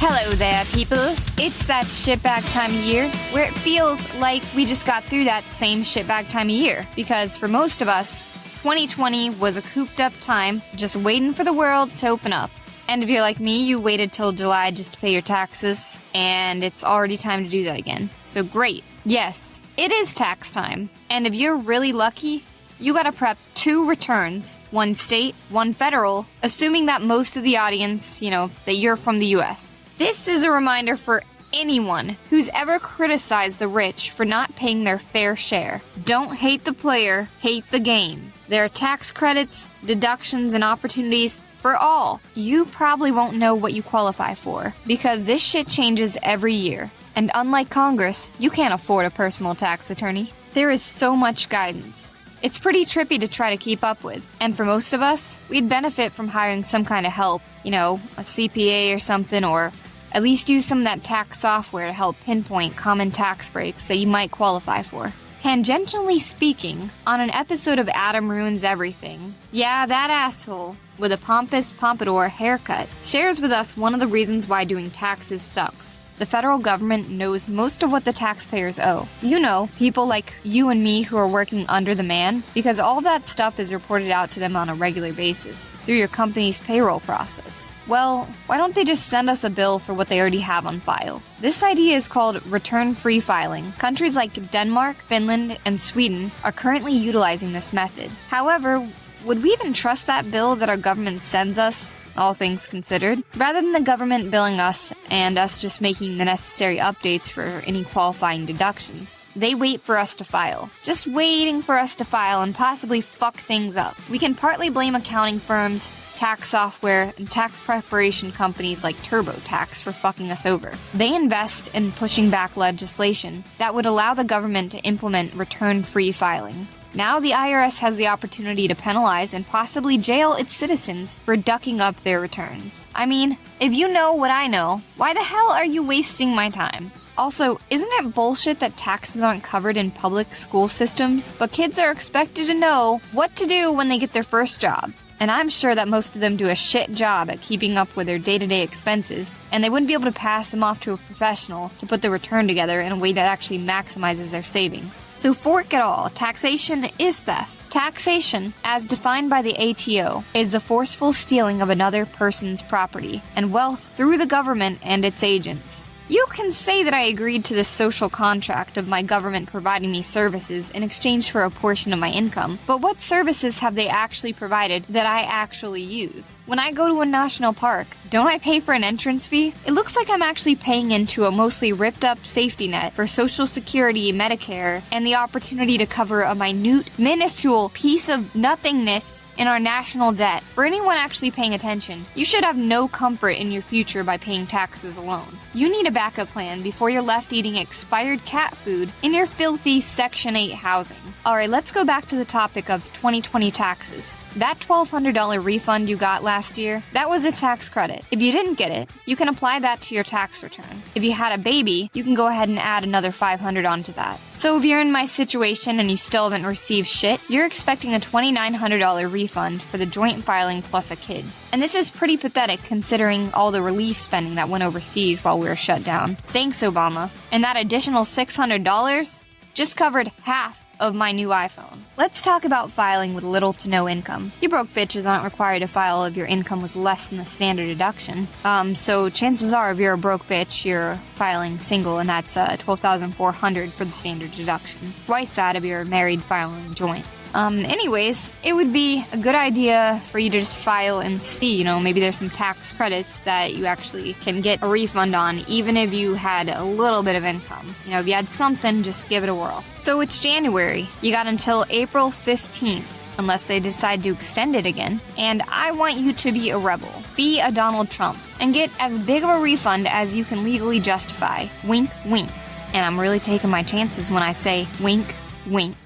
Hello there, people. It's that shitbag time of year where it feels like we just got through that same shitbag time of year. Because for most of us, 2020 was a cooped-up time just waiting for the world to open up. And if you're like me, you waited till July just to pay your taxes, and it's already time to do that again. So great. Yes, it is tax time. And if you're really lucky, you gotta prep 2 returns, 1 state, 1 federal, assuming that most of the audience, that you're from the US. This is a reminder for anyone who's ever criticized the rich for not paying their fair share. Don't hate the player, hate the game. There are tax credits, deductions, and opportunities for all. You probably won't know what you qualify for, because this shit changes every year. And unlike Congress, you can't afford a personal tax attorney. There is so much guidance. It's pretty trippy to try to keep up with. And for most of us, we'd benefit from hiring some kind of help, a CPA or something, or at least use some of that tax software to help pinpoint common tax breaks that you might qualify for. Tangentially speaking, on an episode of Adam Ruins Everything, yeah, that asshole with a pompous pompadour haircut shares with us one of the reasons why doing taxes sucks. The federal government knows most of what the taxpayers owe. People like you and me who are working under the man, because all that stuff is reported out to them on a regular basis through your company's payroll process. Well, why don't they just send us a bill for what they already have on file? This idea is called return-free filing. Countries like Denmark, Finland, and Sweden are currently utilizing this method. However, would we even trust that bill that our government sends us, all things considered? Rather than the government billing us and us just making the necessary updates for any qualifying deductions, they wait for us to file. Just waiting for us to file and possibly fuck things up. We can partly blame accounting firms, tax software, and tax preparation companies like TurboTax for fucking us over. They invest in pushing back legislation that would allow the government to implement return-free filing. Now the IRS has the opportunity to penalize and possibly jail its citizens for ducking up their returns. I mean, if you know what I know, why the hell are you wasting my time? Also, isn't it bullshit that taxes aren't covered in public school systems, but kids are expected to know what to do when they get their first job? And I'm sure that most of them do a shit job at keeping up with their day-to-day expenses, and they wouldn't be able to pass them off to a professional to put the return together in a way that actually maximizes their savings. So fork it all, taxation is theft. Taxation, as defined by the ATO, is the forceful stealing of another person's property and wealth through the government and its agents. You can say that I agreed to this social contract of my government providing me services in exchange for a portion of my income, but what services have they actually provided that I actually use? When I go to a national park, don't I pay for an entrance fee? It looks like I'm actually paying into a mostly ripped-up safety net for Social Security, Medicare, and the opportunity to cover a minuscule piece of nothingness in our national debt. For anyone actually paying attention, you should have no comfort in your future by paying taxes alone. You need a backup plan before you're left eating expired cat food in your filthy Section 8 housing. Alright, let's go back to the topic of 2020 taxes. That $1,200 refund you got last year, that was a tax credit. If you didn't get it, you can apply that to your tax return. If you had a baby, you can go ahead and add another $500 onto that. So if you're in my situation and you still haven't received shit, you're expecting a $2,900 refund for the joint filing plus a kid. And this is pretty pathetic considering all the relief spending that went overseas while we were shut down. Thanks, Obama. And that additional $600 just covered half of my new iPhone. Let's talk about filing with little to no income. You broke bitches aren't required to file if your income was less than the standard deduction. So chances are if you're a broke bitch, you're filing single, and that's $12,400 for the standard deduction. Twice that if you're married filing joint. Anyways, it would be a good idea for you to just file and see, maybe there's some tax credits that you actually can get a refund on, even if you had a little bit of income. If you had something, just give it a whirl. So it's January. You got until April 15th, unless they decide to extend it again. And I want you to be a rebel. Be a Donald Trump. And get as big of a refund as you can legally justify. Wink, wink. And I'm really taking my chances when I say wink, wink.